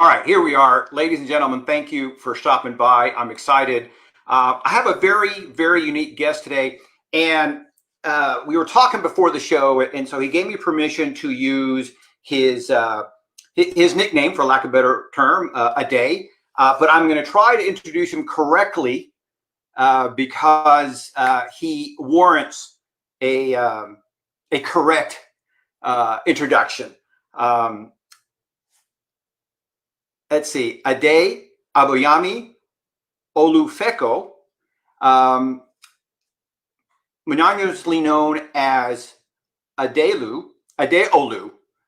All right, here we are. Ladies and gentlemen, thank you for stopping by. I'm excited. I have a very, very unique guest today. And we were talking before the show, and so he gave me permission to use his nickname, for lack of a better term, Ade. But I'm going to try to introduce him correctly because he warrants a correct introduction. Let's see, Ade Abayomi Olufeko, monotonously known as Adeolu,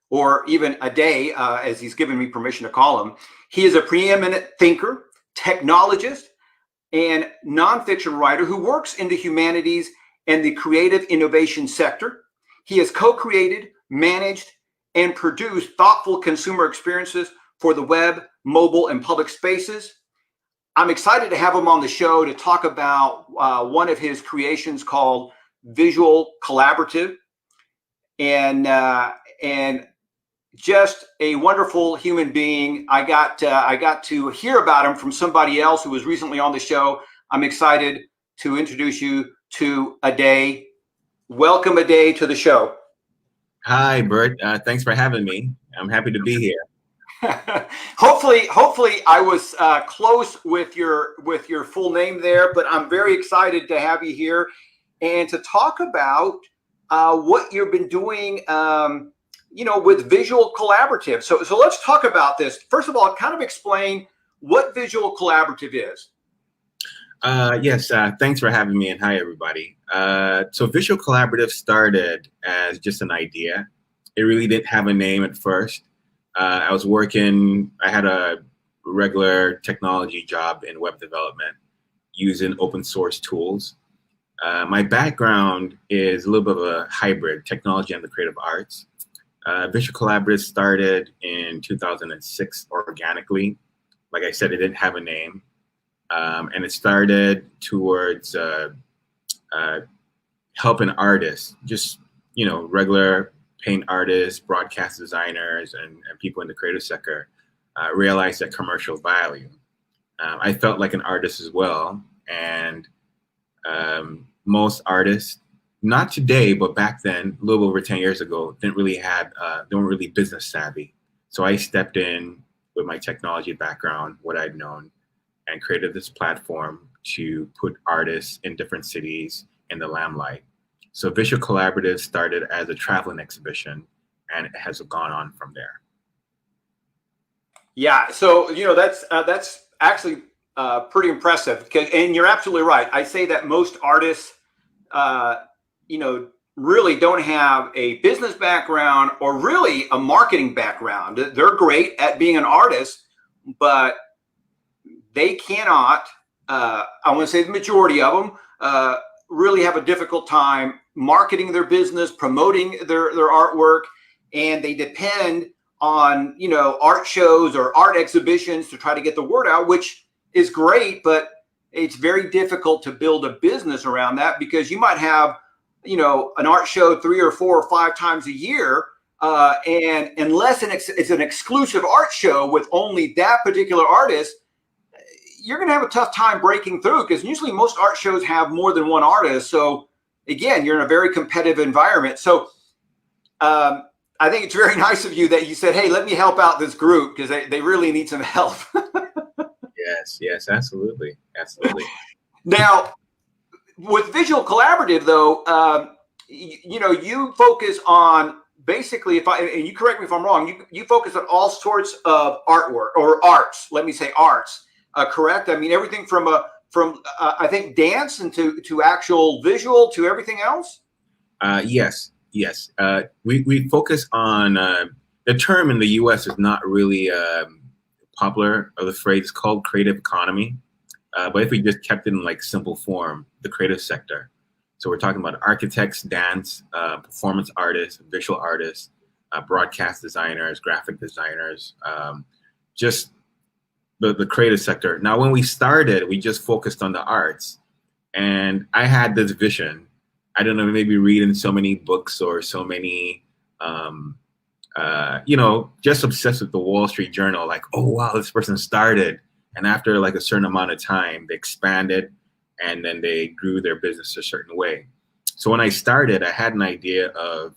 or even Ade, as he's given me permission to call him. He is a preeminent thinker, technologist, and nonfiction writer who works in the humanities and the creative innovation sector. He has co-created, managed, and produced thoughtful consumer experiences for the web, mobile, and public spaces. I'm excited to have him on the show to talk about one of his creations called Visual Collaborative, and just a wonderful human being. I got to hear about him from somebody else who was recently on the show. I'm excited to introduce you to Ade. Welcome, Ade, to the show. Hi, Bert. Thanks for having me. I'm happy to be here. Hopefully I was close with your full name there, but I'm very excited to have you here and to talk about what you've been doing, with Visual Collaborative. So let's talk about this. First of all, kind of explain what Visual Collaborative is. Yes, thanks for having me, and hi, everybody. So Visual Collaborative started as just an idea. It really didn't have a name at first. I had a regular technology job in web development using open source tools. My background is a little bit of a hybrid, technology and the creative arts. Visual Collaborative started in 2006 organically. Like I said, it didn't have a name. And it started towards helping artists, just, regular paint artists, broadcast designers, and people in the creative sector realize that commercial value. I felt like an artist as well, and most artists, not today, but back then, a little over 10 years ago, they weren't really business savvy. So I stepped in with my technology background, what I'd known, and created this platform to put artists in different cities in the limelight. So Visual Collaborative started as a traveling exhibition, and it has gone on from there. Yeah, so that's actually pretty impressive. And you're absolutely right. I say that most artists, really don't have a business background or really a marketing background. They're great at being an artist, but they cannot. I want to say the majority of them really have a difficult time marketing their business, promoting their artwork, and they depend on art shows or art exhibitions to try to get the word out, which is great, but it's very difficult to build a business around that, because you might have an art show 3 or 4 or 5 times a year, and unless it's an exclusive art show with only that particular artist, you're going to have a tough time breaking through, because usually most art shows have more than one artist. So again, you're in a very competitive environment. So I think it's very nice of you that you said, hey, let me help out this group, because they really need some help. Yes, absolutely. Now, with Visual Collaborative, though, you focus on basically, and you correct me if I'm wrong, you focus on all sorts of artwork, or arts. Let me say arts. Correct? I mean, everything from I think dance and to actual visual to everything else. Yes. We focus on the term in the U.S. is not really popular. Or the phrase is called creative economy. But if we just kept it in like simple form, the creative sector. So we're talking about architects, dance, performance artists, visual artists, broadcast designers, graphic designers, just the creative sector. Now, when we started, we just focused on the arts, and I had this vision. I don't know, maybe reading so many books or so many just obsessed with the Wall Street Journal. Like, oh wow, this person started, and after like a certain amount of time, they expanded, and then they grew their business a certain way. So when I started, I had an idea of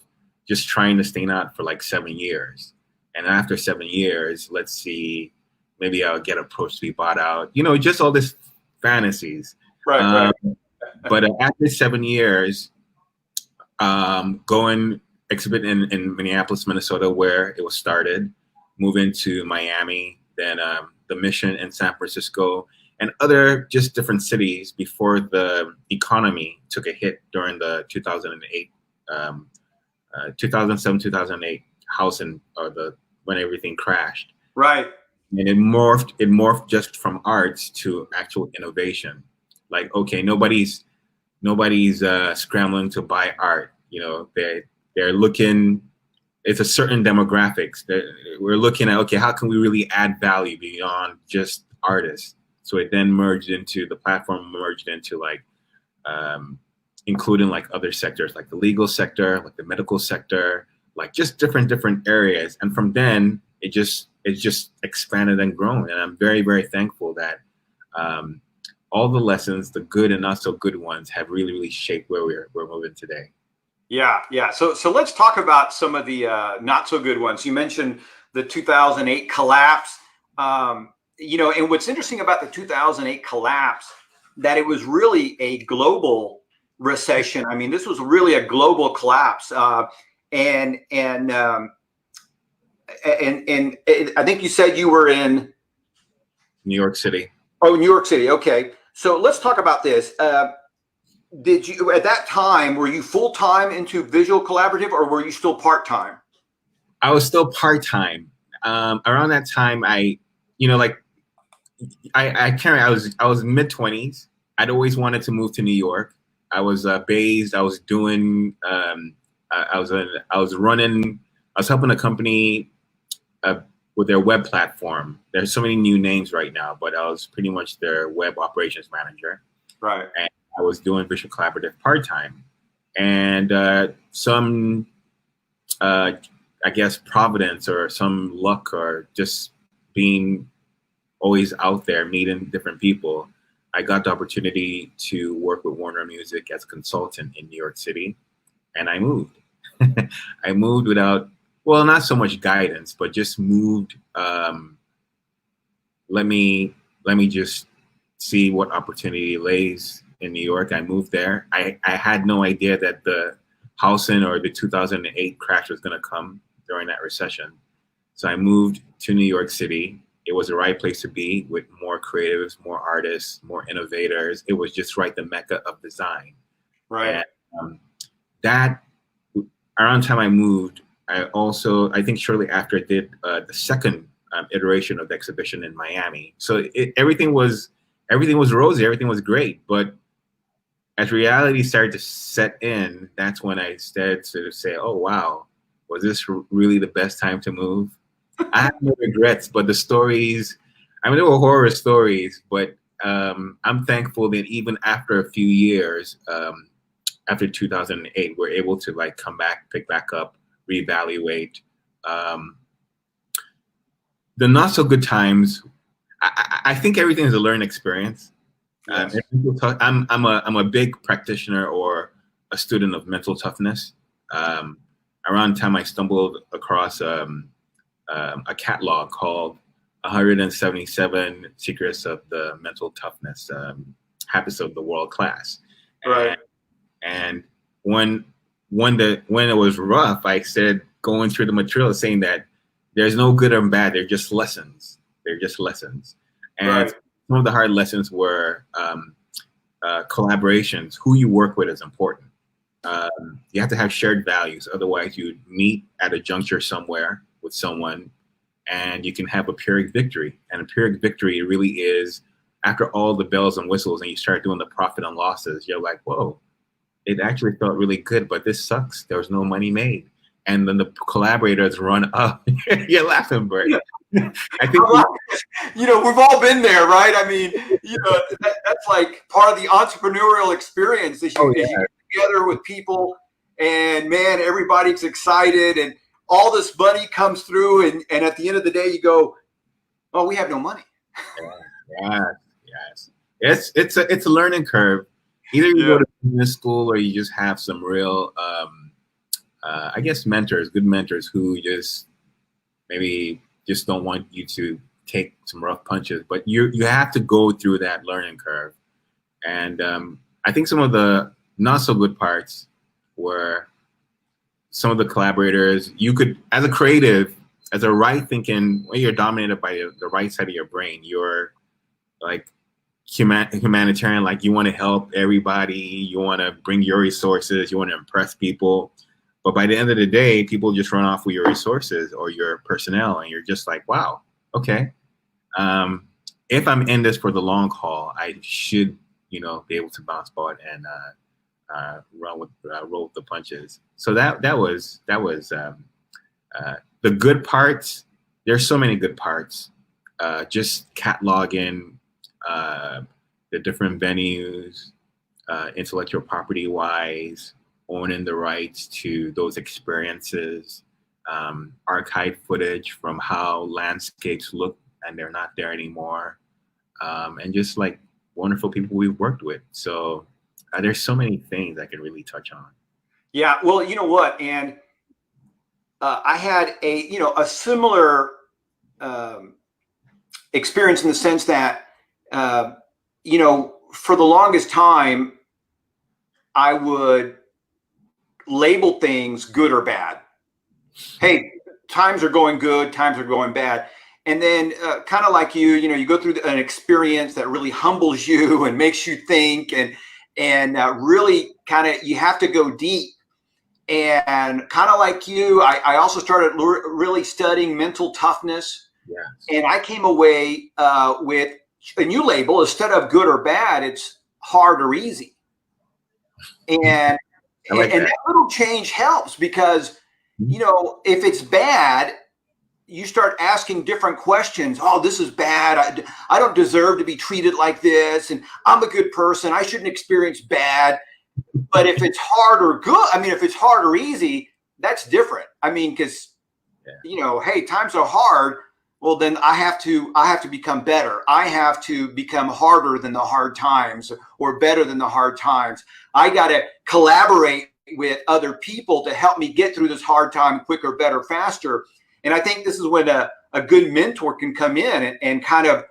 just trying to stay out for like 7 years, and after 7 years, let's see, maybe I'll get approached to be bought out. Just all this fantasies. Right. But after 7 years, going exhibit in Minneapolis, Minnesota, where it was started, moving to Miami, then the Mission in San Francisco, and other just different cities before the economy took a hit during the 2008, 2007, 2008 when everything crashed. Right. And it morphed just from arts to actual innovation. Like, okay, nobody's scrambling to buy art. They're looking, it's a certain demographics that we're looking at. Okay, how can we really add value beyond just artists? So it then the platform merged into like, including like other sectors, like the legal sector, like the medical sector, like just different areas. And from then it's just expanded and grown. And I'm very, very thankful that all the lessons, the good and not so good ones, have really, really shaped where we're moving today. Yeah. So let's talk about some of the not so good ones. You mentioned the 2008 collapse. And what's interesting about the 2008 collapse, that it was really a global recession. I mean, this was really a global collapse. And I think you said you were in New York City. Oh, New York City. Okay. So let's talk about this. Did you, at that time, were you full-time into Visual Collaborative, or were you still part-time? I was still part-time. Around that time, I was mid-20s. I'd always wanted to move to New York. I was based. I was doing. I was helping a company with their web platform. There's so many new names right now, but I was pretty much their web operations manager. Right. And I was doing Visual Collaborative part-time, and some, I guess, providence or some luck, or just being always out there meeting different people, I got the opportunity to work with Warner Music as a consultant in New York City, and I moved. I moved without, well, not so much guidance, but just moved. Let me just see what opportunity lays in New York. I moved there. I had no idea that the housing or the 2008 crash was going to come during that recession. So I moved to New York City. It was the right place to be, with more creatives, more artists, more innovators. It was just right, the mecca of design. Right. And that, around the time I moved, I think shortly after, I did the second iteration of the exhibition in Miami. So everything was rosy, everything was great. But as reality started to set in, that's when I started to say, oh, wow, was this really the best time to move? I have no regrets, but the stories, I mean, they were horror stories, but I'm thankful that even after a few years, after 2008, we're able to like come back, pick back up, reevaluate. The not so good times, I think everything is a learning experience. Yes. I'm a big practitioner or a student of mental toughness. Around the time I stumbled across a catalog called 177 Secrets of the Mental Toughness, Habits of the World Class. Right. And when it was rough, I started going through the material saying that there's no good or bad, they're just lessons. They're just lessons. And Right. some of the hard lessons were collaborations. Who you work with is important. You have to have shared values. Otherwise, you'd meet at a juncture somewhere with someone and you can have a Pyrrhic victory. And a Pyrrhic victory really is, after all the bells and whistles and you start doing the profit and losses, you're like, whoa, it actually felt really good, but this sucks. There was no money made. And then the collaborators run up. You're laughing, Bert. I think we've all been there, right? I mean, that's like part of the entrepreneurial experience, is you get together with people, and man, everybody's excited, and all this money comes through, and at the end of the day, you go, "Oh, we have no money." Yes. It's a learning curve. Either you go to business school or you just have some real, I guess, good mentors who just maybe just don't want you to take some rough punches. But you have to go through that learning curve. And I think some of the not so good parts were some of the collaborators. You could, as a creative, as a right thinking, when you're dominated by the right side of your brain, you're like humanitarian, like you want to help everybody, you want to bring your resources, you want to impress people. But by the end of the day, people just run off with your resources or your personnel, and you're just like, wow, okay. If I'm in this for the long haul, I should, be able to bounce back and roll with the punches. So that was the good parts. There's so many good parts. Just cataloging the different venues, intellectual property wise, owning the rights to those experiences, archive footage from how landscapes look and they're not there anymore, and just like wonderful people we've worked with. So there's so many things I can really touch on. Yeah, well, you know what, and I had a similar experience in the sense that for the longest time, I would label things good or bad. Hey, times are going good, times are going bad. And then kind of like you go through an experience that really humbles you and makes you think, and really kind of, you have to go deep. And kind of like you, I also started really studying mental toughness. Yes. And I came away with a new label. Instead of good or bad, it's hard or easy. And that little change helps because, if it's bad, you start asking different questions. Oh, this is bad. I don't deserve to be treated like this. And I'm a good person. I shouldn't experience bad. But if it's hard or good, if it's hard or easy, that's different. Because, hey, times are hard. Well, then I have to become better. I have to become harder than the hard times or better than the hard times. I got to collaborate with other people to help me get through this hard time quicker, better, faster. And I think this is when a good mentor can come in and kind of,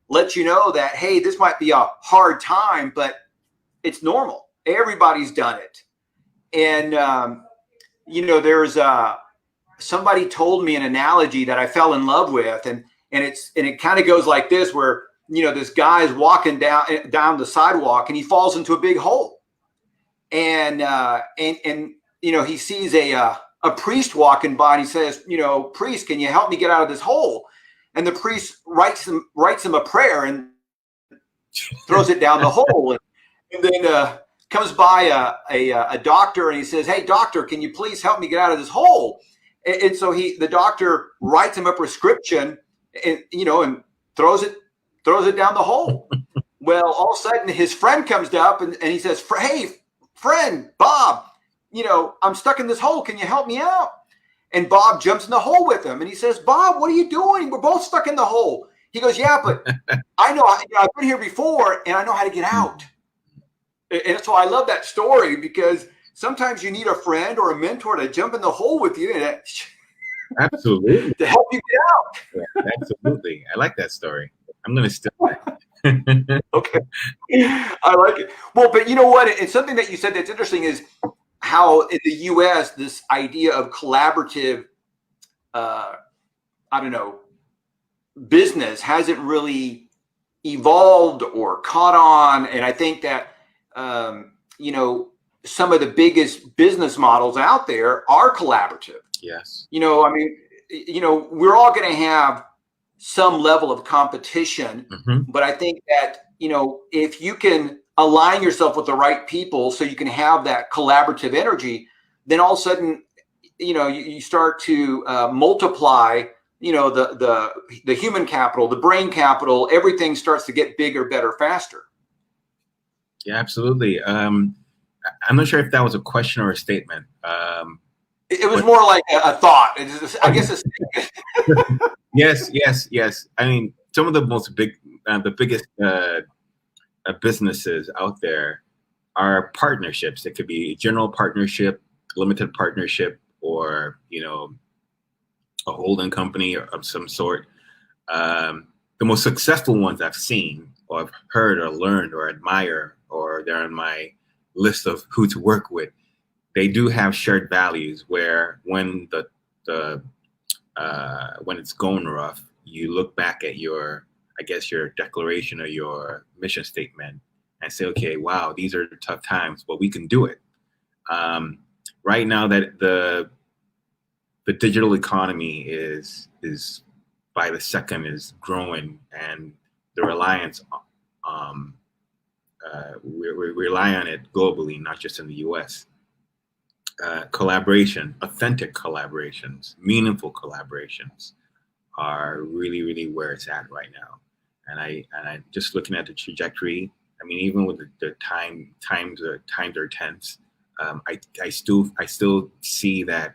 let you know that, hey, this might be a hard time, but it's normal. Everybody's done it. And, there's somebody told me an analogy that I fell in love with, and it kind of goes like this, where this guy is walking down the sidewalk and he falls into a big hole, and he sees a priest walking by, and he says, priest, can you help me get out of this hole? And the priest writes him a prayer and throws it down the hole, and then comes by a doctor, and he says, hey doctor, can you please help me get out of this hole? And so the doctor writes him a prescription, and throws it down the hole. Well, all of a sudden his friend comes up and he says, hey friend, Bob, I'm stuck in this hole. Can you help me out? And Bob jumps in the hole with him, and he says, Bob, what are you doing? We're both stuck in the hole. He goes, yeah, but I know, I've been here before and I know how to get out. And so I love that story, because sometimes you need a friend or a mentor to jump in the hole with you absolutely to help you get out. Yeah, absolutely. I like that story. I'm going to steal that. Okay. I like it. Well, but you know what? And something that you said that's interesting is how in the US, this idea of collaborative, business hasn't really evolved or caught on. And I think that, some of the biggest business models out there are collaborative. Yes. We're all going to have some level of competition, but I think that, if you can align yourself with the right people so you can have that collaborative energy, then all of a sudden, you start to multiply, the human capital, the brain capital, everything starts to get bigger, better, faster. Yeah, absolutely. I'm not sure if that was a question or a statement. It was But more like a thought. I guess it's yes. I mean, some of the the biggest businesses out there are partnerships. It could be general partnership, limited partnership, or a holding company of some sort. The most successful ones I've seen, or I've heard, or learned, or admire, or they're on my list of who to work with. They do have shared values where the when it's going rough, you look back at your declaration or your mission statement and say, okay, wow, these are tough times, but we can do it. Right now, that the digital economy is by the second is growing, and the reliance we rely on it globally, not just in the U.S. Collaboration, authentic collaborations, meaningful collaborations are really, really where it's at right now. And I just looking at the trajectory. I mean, even with the times are tense. I still see that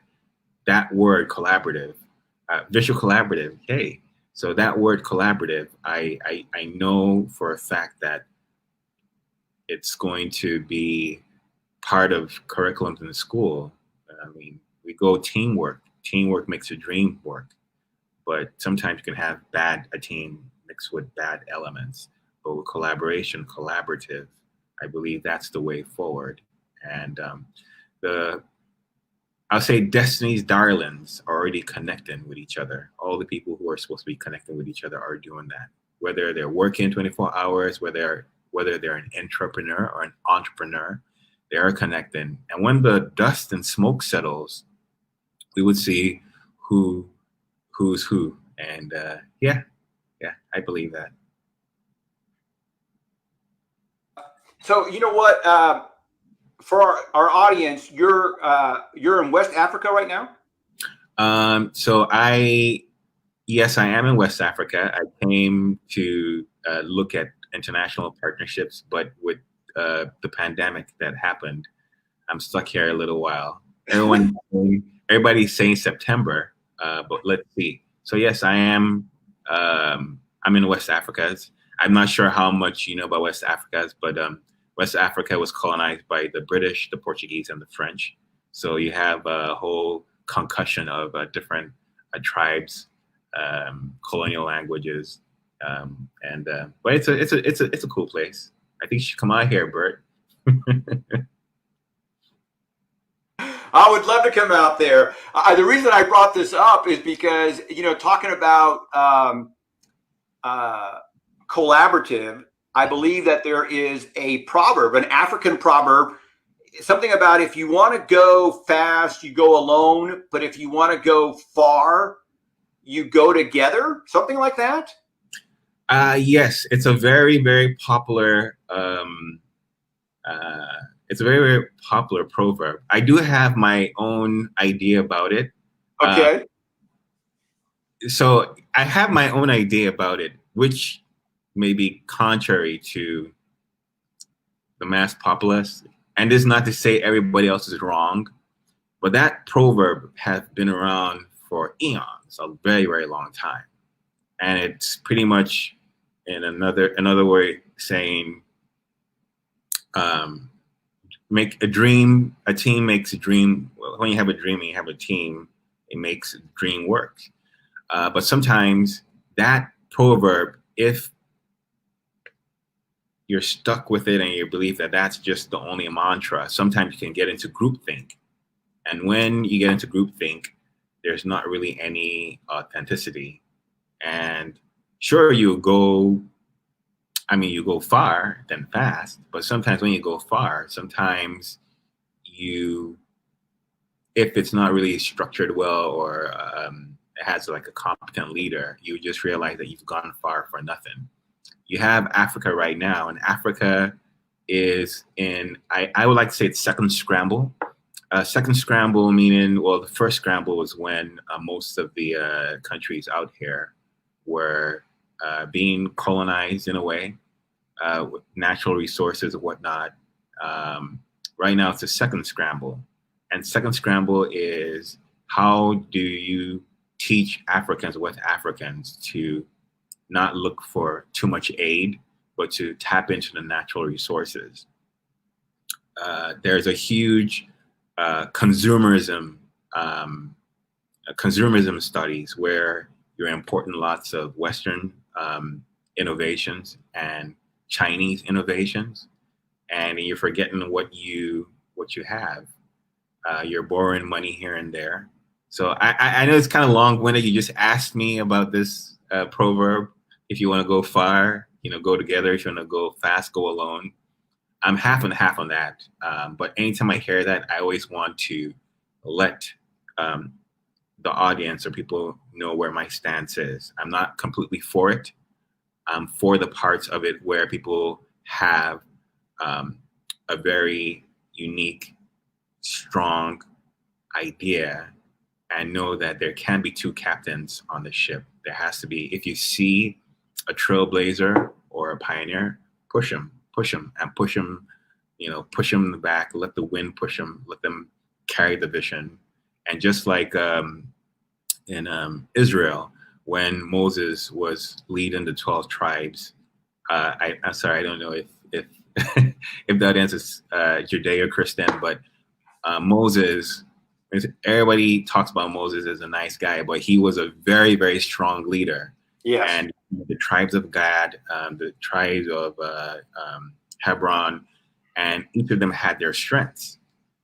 word collaborative, visual collaborative. Hey, so that word collaborative, I know for a fact that it's going to be part of curriculums in the school. I mean, we go teamwork. Teamwork makes a dream work, but sometimes you can have a team mixed with bad elements. But with collaboration, collaborative, I believe that's the way forward. And I'll say Destiny's darlings are already connecting with each other. All the people who are supposed to be connecting with each other are doing that. Whether they're working 24 hours, whether they're an entrepreneur or an entrepreneur, they are connecting. And when the dust and smoke settles, we would see who's who. And yeah, I believe that. So you know what? For our audience, you're in West Africa right now. So yes, I am in West Africa. I came to look at international partnerships, but with the pandemic that happened, I'm stuck here a little while. Everybody's saying September, but let's see. So yes, I am. I'm in West Africa. I'm not sure how much you know about West Africa, but West Africa was colonized by the British, the Portuguese, and the French. So you have a whole concussion of different tribes, colonial languages, but it's a cool place. I think you should come out here, Bert. I would love to come out there. The reason I brought this up is because talking about collaborative, I believe that there is a proverb, an African proverb, something about if you want to go fast, you go alone, but if you want to go far, you go together, something like that. Yes, it's a very, very popular. It's a very, very popular proverb. I do have my own idea about it. Okay. So I have my own idea about it, which may be contrary to the mass populace. And this is not to say everybody else is wrong, but that proverb has been around for eons, a very, very long time. And it's pretty much in another way saying, make a dream, a team makes a dream. When you have a dream and you have a team, it makes a dream work. But sometimes that proverb, if you're stuck with it and you believe that that's just the only mantra, sometimes you can get into groupthink. And when you get into groupthink, there's not really any authenticity. And sure, you go far then fast, but sometimes when you go far, sometimes if it's not really structured well, or it has like a competent leader, you just realize that you've gone far for nothing. You have Africa right now, and Africa is in, I would like to say it's second scramble. Second scramble meaning, well, the first scramble was when most of the countries out here were being colonized in a way, with natural resources and whatnot. Right now it's a second scramble. And second scramble is, how do you teach Africans, West Africans, to not look for too much aid, but to tap into the natural resources? There's a huge consumerism studies where you're importing lots of Western innovations and Chinese innovations, and you're forgetting what you have. You're borrowing money here and there. So I know it's kind of long-winded. You just asked me about this proverb. If you want to go far, go together. If you want to go fast, go alone. I'm half and half on that. But anytime I hear that, I always want to let the audience or people know where my stance is. I'm not completely for it. I'm for the parts of it where people have a very unique, strong idea, and know that there can be two captains on the ship. There has to be. If you see a trailblazer or a pioneer, push them, and push them in the back. Let the wind push them. Let them carry the vision. And just like in Israel, when Moses was leading the 12 tribes, I'm sorry, I don't know if if that answers Judeo-Christian, but Moses, everybody talks about Moses as a nice guy, but he was a very, very strong leader. Yes. And the tribes of Gad, the tribes of Hebron, and each of them had their strengths.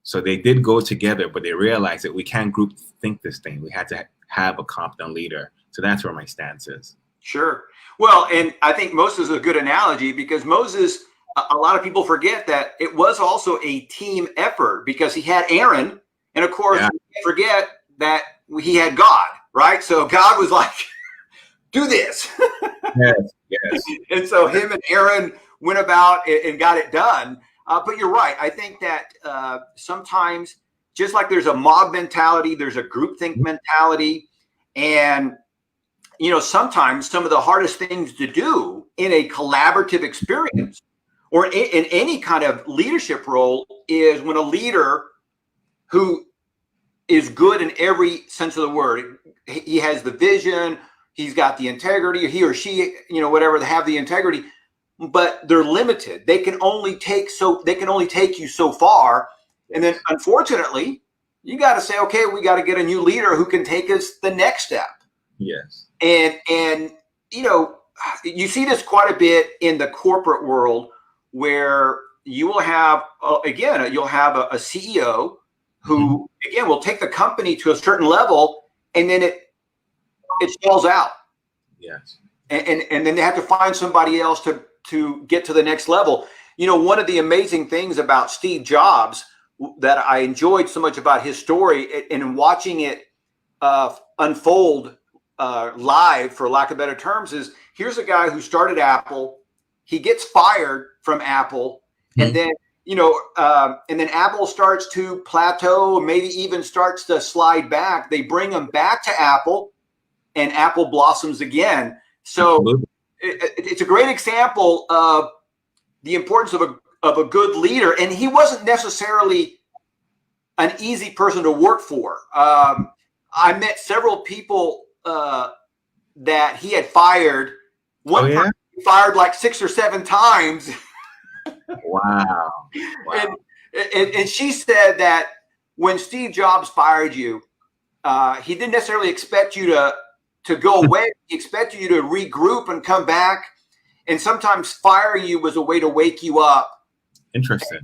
So they did go together, but they realized that we can't group think this thing. We had to have a competent leader. So that's where my stance is. Sure. Well, and I think Moses is a good analogy, because Moses, a lot of people forget that it was also a team effort, because he had Aaron, and of course, we can't forget that he had God, right? So God was like, do this. Yes. And so him and Aaron went about and got it done. But you're right. I think that sometimes, just like there's a mob mentality, there's a groupthink mentality. And, sometimes some of the hardest things to do in a collaborative experience or in any kind of leadership role is when a leader who is good in every sense of the word, he has the vision, he's got the integrity, he or she, whatever, they have the integrity, but they're limited. They can only take you so far. And then unfortunately, you got to say, okay, we got to get a new leader who can take us the next step. Yes. And you see this quite a bit in the corporate world, where you will have, you'll have a CEO who, again, will take the company to a certain level, and then it stalls out. Yes. And then they have to find somebody else to get to the next level. One of the amazing things about Steve Jobs that I enjoyed so much about his story, and watching it unfold live, for lack of better terms, is here's a guy who started Apple. He gets fired from Apple, and then Apple starts to plateau, maybe even starts to slide back. They bring him back to Apple, and Apple blossoms again. So it's a great example of the importance of a good leader. And he wasn't necessarily an easy person to work for. I met several people that he had fired. One person he fired like 6 or 7 times. Wow. And she said that when Steve Jobs fired you, he didn't necessarily expect you to go away. He expected you to regroup and come back. And sometimes firing you was a way to wake you up. Interesting.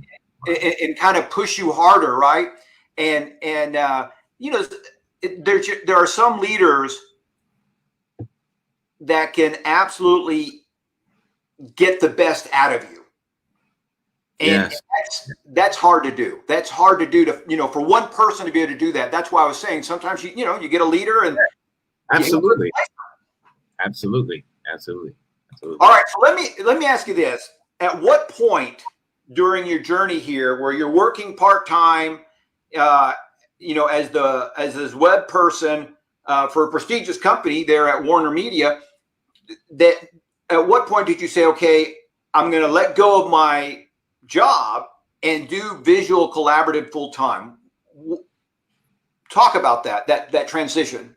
And kind of push you harder, right? And there are some leaders that can absolutely get the best out of you. And that's hard to do. That's hard to do for one person to be able to do that. That's why I was saying sometimes you get a leader and absolutely. All right, so let me ask you this. At what point during your journey here, where you're working part-time, as this web person for a prestigious company there at Warner Media, that at what point did you say, okay, I'm going to let go of my job and do visual collaborative full time? Talk about that transition.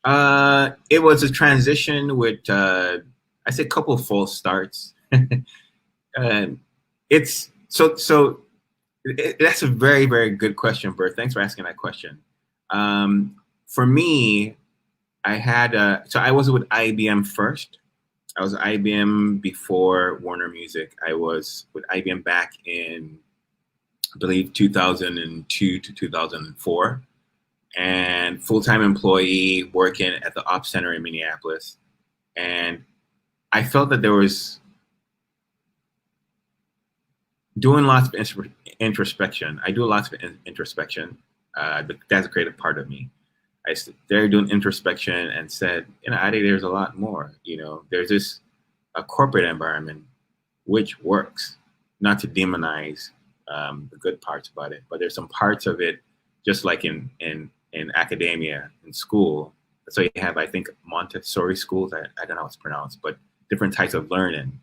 It was a transition with I say a couple of false starts. It's that's a very, very good question, Bert. Thanks for asking that question. For me, I had so I was with IBM first. I was IBM before Warner Music. I was with IBM back in, I believe, 2002 to 2004, and full-time employee working at the Ops Center in Minneapolis. And I felt that there was doing lots of introspection. I do lots of introspection. That's a creative part of me. I stood there doing introspection and said, Ade, there's a lot more. There's this a corporate environment which works. Not to demonize the good parts about it, but there's some parts of it, just like in academia, in school. So you have, I think, Montessori schools. I don't know how it's pronounced, but different types of learning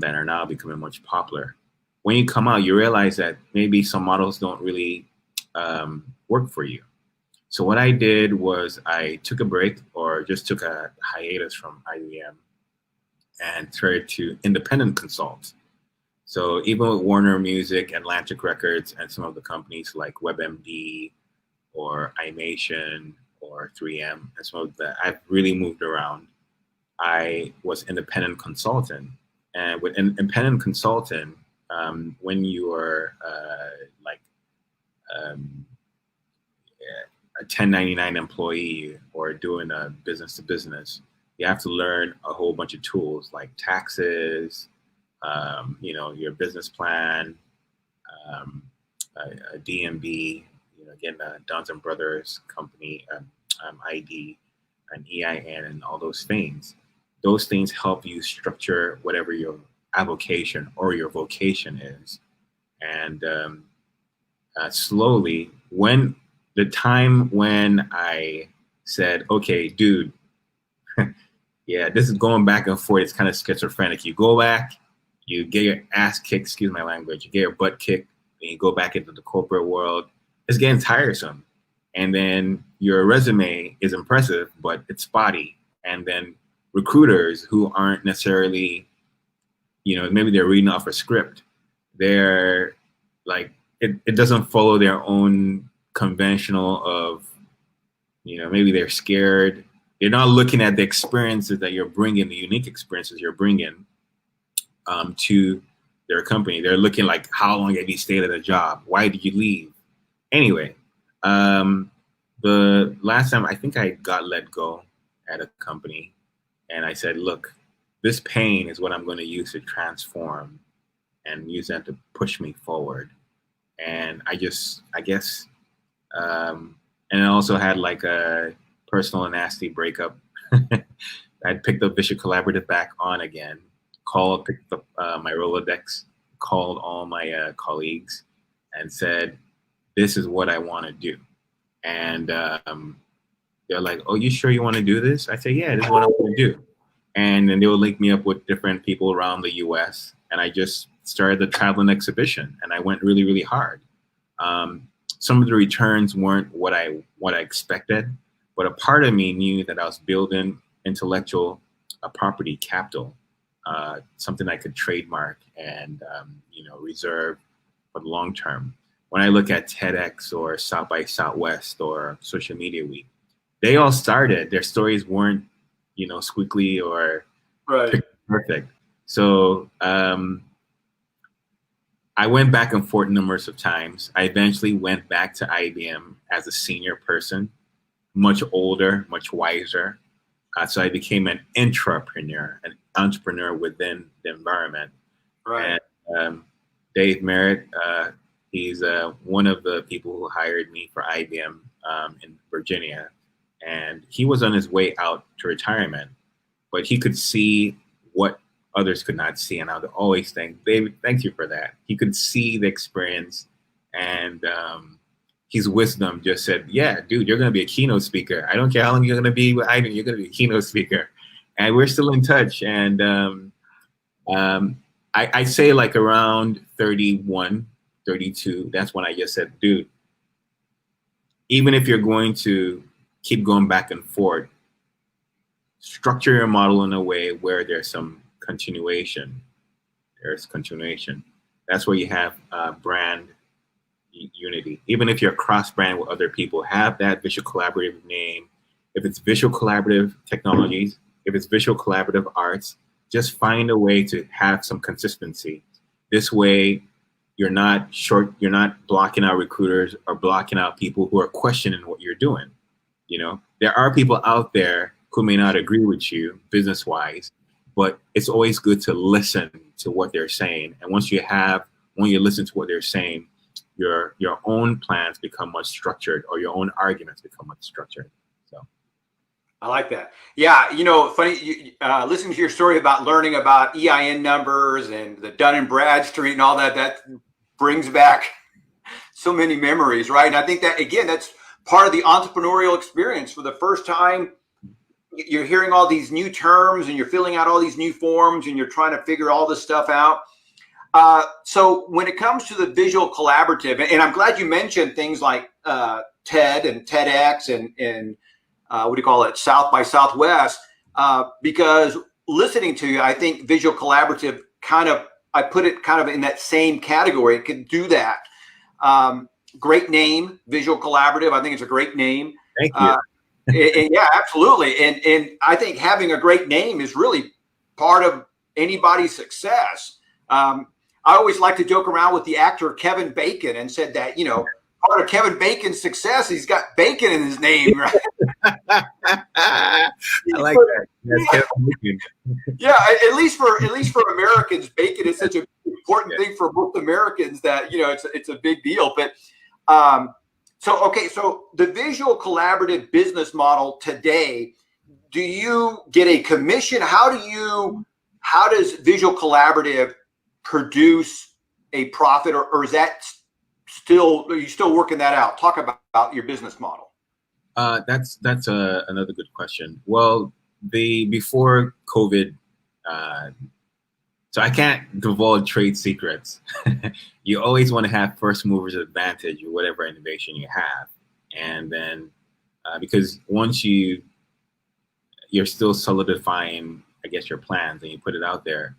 that are now becoming much popular. When you come out, you realize that maybe some models don't really work for you. So what I did was I took a break, or just took a hiatus from IBM, and started to independent consult. So even with Warner Music, Atlantic Records, and some of the companies like WebMD or iMation or 3M, and some of that, I've really moved around. I was independent consultant, and with independent consultant, when you are a 1099 employee or doing a business to business, you have to learn a whole bunch of tools like taxes, your business plan, a DMB, again, Dons and Brothers company, ID, an EIN, and all those things. Those things help you structure whatever your avocation or your vocation is. And slowly, when the time when I said, okay, dude, yeah, this is going back and forth. It's kind of schizophrenic. You go back, you get your ass kicked, excuse my language, you get your butt kicked, and you go back into the corporate world. It's getting tiresome. And then your resume is impressive, but it's spotty. And then recruiters who aren't necessarily, maybe they're reading off a script. They're like, it doesn't follow their own conventional of, maybe they're scared. They're not looking at the experiences that you're bringing, the unique experiences you're bringing to their company. They're looking like, how long have you stayed at a job? Why did you leave? Anyway, the last time I think I got let go at a company, and I said, look, this pain is what I'm going to use to transform and use that to push me forward. And I guess, and I also had like a personal and nasty breakup. I'd picked up Visual Collaborative back on again, picked up my Rolodex, called all my colleagues and said, this is what I want to do. And they're like, oh, you sure you want to do this? I say, yeah, this is what I want to do. And then they would link me up with different people around the US. And I just started the traveling exhibition, and I went really, really hard. Some of the returns weren't what I expected, but a part of me knew that I was building intellectual property capital, something I could trademark and reserve for the long term. When I look at TEDx or South by Southwest or Social Media Week, they all started, their stories weren't, squiggly or right. Perfect. So I went back and forth numerous of times. I eventually went back to IBM as a senior person, much older, much wiser. So I became an intrapreneur, an entrepreneur within the environment. Right. And Dave Merritt, he's one of the people who hired me for IBM in Virginia. And he was on his way out to retirement, but he could see what others could not see. And I would always think, David, thank you for that. He could see the experience, and his wisdom just said, yeah, dude, you're going to be a keynote speaker. I don't care how long you're going to be with IBM, you're going to be a keynote speaker. And we're still in touch. And I say like around 31, 32, that's when I just said, dude, even if you're going to keep going back and forth, structure your model in a way where there's some continuation. There's continuation. That's where you have brand unity. Even if you're cross-brand with other people, have that visual collaborative name. If it's visual collaborative technologies, if it's visual collaborative arts, just find a way to have some consistency. This way, you're not blocking out recruiters or blocking out people who are questioning what you're doing. You know, there are people out there who may not agree with you business-wise, but it's always good to listen to what they're saying. And when you listen to what they're saying, your own plans become much structured, or your own arguments become much structured. So, I like that. Yeah, you know, funny. Listening to your story about learning about EIN numbers and the Dun and Bradstreet and all that, that brings back so many memories, right? And I think that, again, that's part of the entrepreneurial experience. For the first time, you're hearing all these new terms and you're filling out all these new forms and you're trying to figure all this stuff out. So when it comes to the visual collaborative, and I'm glad you mentioned things like TED and TEDx and what do you call it, South by Southwest, because listening to you, I think visual collaborative I put it kind of in that same category. It can do that. Great name, visual collaborative. I think it's a great name. Thank you. And yeah, absolutely. And I think having a great name is really part of anybody's success. I always like to joke around with the actor Kevin Bacon and said that, you know, part of Kevin Bacon's success, he's got bacon in his name, right? I like that. That's yeah, at least for Americans, bacon is such an important thing for most Americans that, you know, it's a big deal. But so the visual collaborative business model today, do you get a commission? How does visual collaborative produce a profit, or is that are you still working that out? Talk about your business model. That's another good question. Well, before COVID, so I can't divulge trade secrets. You always want to have first movers advantage with whatever innovation you have, and then because once you're still solidifying, I guess, your plans and you put it out there,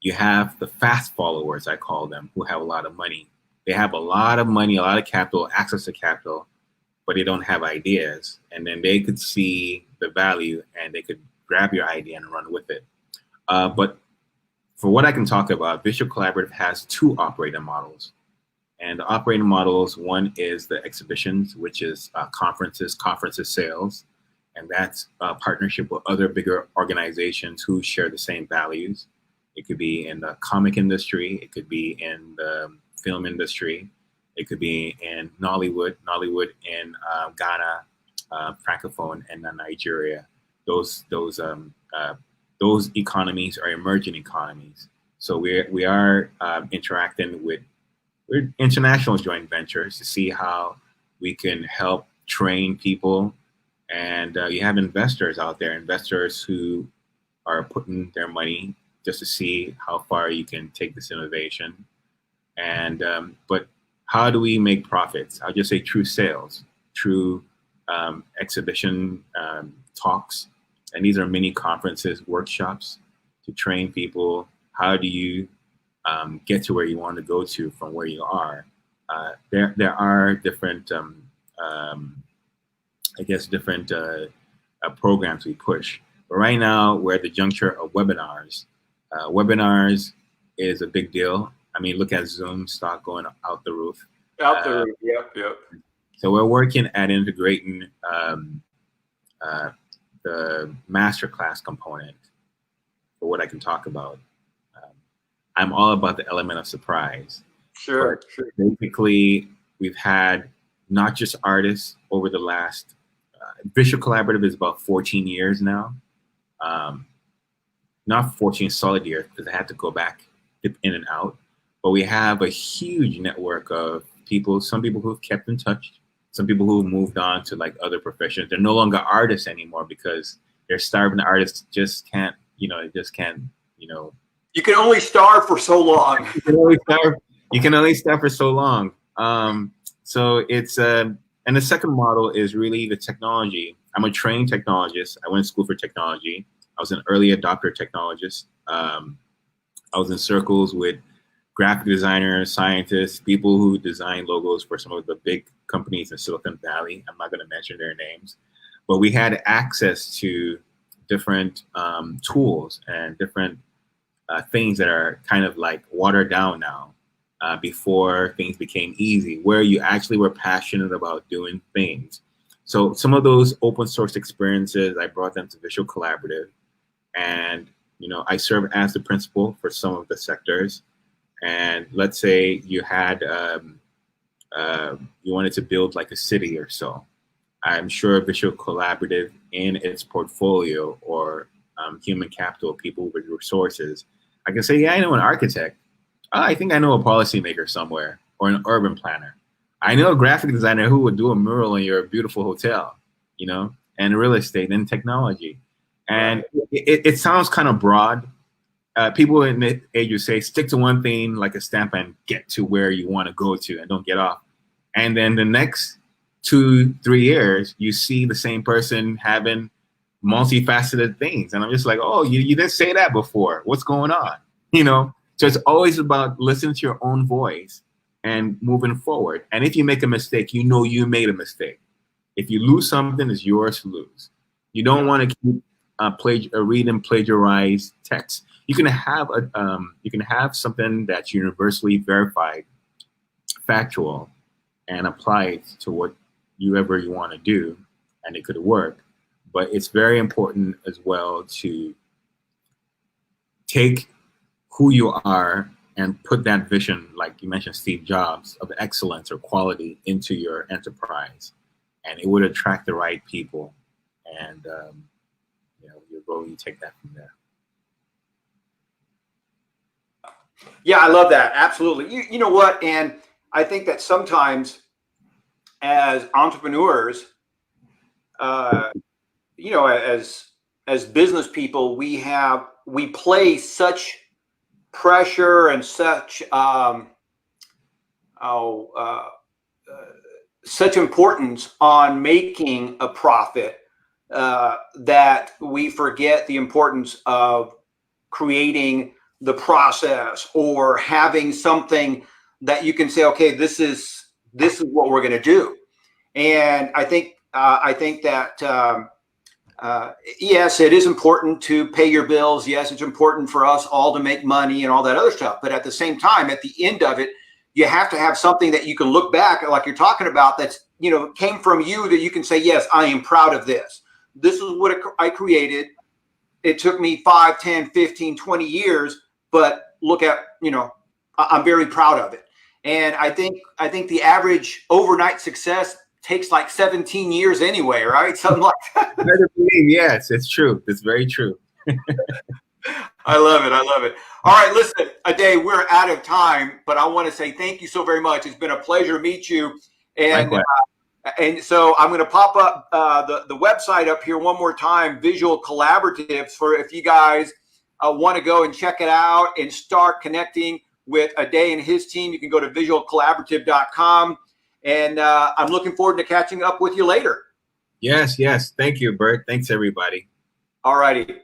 you have the fast followers, I call them, who have a lot of money. They have a lot of money, a lot of capital, access to capital, but they don't have ideas. And then they could see the value and they could grab your idea and run with it. But for what I can talk about, Visual Collaborative has two operating models. And the operating models, one is the exhibitions, which is conferences sales. And that's a partnership with other bigger organizations who share the same values. It could be in the comic industry. It could be in the film industry. It could be in Nollywood in Ghana, Francophone, and Nigeria. Those economies are emerging economies. So we are interacting with international joint ventures to see how we can help train people. And you have investors out there, investors who are putting their money just to see how far you can take this innovation. And but how do we make profits? I'll just say through sales, through exhibition talks. And these are mini conferences, workshops to train people. How do you get to where you want to go to from where you are? There are different, different programs we push. But right now, we're at the juncture of webinars. Webinars is a big deal. I mean, look at Zoom stock going out the roof. Out the roof, yep. So we're working at integrating the masterclass component for what I can talk about. I'm all about the element of surprise. Sure. Basically, we've had not just artists over the last, Visual Collaborative is about 14 years now. Not 14 solid years, because I had to go back, dip in and out. But we have a huge network of people, some people who've kept in touch, some people who've moved on to like other professions. They're no longer artists anymore because they're starving artists just can't. You can only starve for so long. You can only starve for so long. So it's And the second model is really the technology. I'm a trained technologist. I went to school for technology. I was an early adopter technologist. I was in circles with graphic designers, scientists, people who design logos for some of the big companies in Silicon Valley. I'm not going to mention their names, but we had access to different tools and different things that are kind of like watered down now before things became easy, where you actually were passionate about doing things. So some of those open source experiences, I brought them to Visual Collaborative, and I serve as the principal for some of the sectors. And let's say you had you wanted to build like a city or so. I'm sure Visual Collaborative in its portfolio or human capital, people with resources, I can say, yeah, I know an architect. I think I know a policymaker somewhere or an urban planner. I know a graphic designer who would do a mural in your beautiful hotel, and real estate and technology. And it sounds kind of broad. People in the age would say, stick to one thing like a stamp and get to where you want to go to and don't get off. And then the next 2-3 years, you see the same person having multifaceted things. And I'm just like, oh, you didn't say that before. What's going on? So it's always about listening to your own voice and moving forward. And if you make a mistake, you made a mistake. If you lose something, it's yours to lose. You don't want to keep read and plagiarize text. You can have something that's universally verified, factual, and apply it to whatever you want to do, and it could work. But it's very important as well to take who you are and put that vision, like you mentioned, Steve Jobs, of excellence or quality into your enterprise, and it would attract the right people. And you take that from there. Yeah, I love that. Absolutely. You know what? And I think that sometimes as entrepreneurs, as business people, we place such pressure and such such importance on making a profit that we forget the importance of creating the process or having something that you can say, okay, this is what we're going to do. And I think that yes, it is important to pay your bills. Yes, it's important for us all to make money and all that other stuff. But at the same time, at the end of it, you have to have something that you can look back, like you're talking about, that's came from you, that you can say, yes, I am proud of this. This is what I created. It took me 5, 10, 15, 20 years, but look at, I'm very proud of it. And I think the average overnight success takes like 17 years anyway, right? Something like that. Yes, it's true. It's very true. I love it. All right, listen, Ade, we're out of time, but I want to say thank you so very much. It's been a pleasure to meet you. And so I'm going to pop up the website up here one more time, Visual Collaboratives, for if you guys want to go and check it out and start connecting with Ade and his team. You can go to visualcollaborative.com. And I'm looking forward to catching up with you later. Yes. Thank you, Bert. Thanks, everybody. All righty.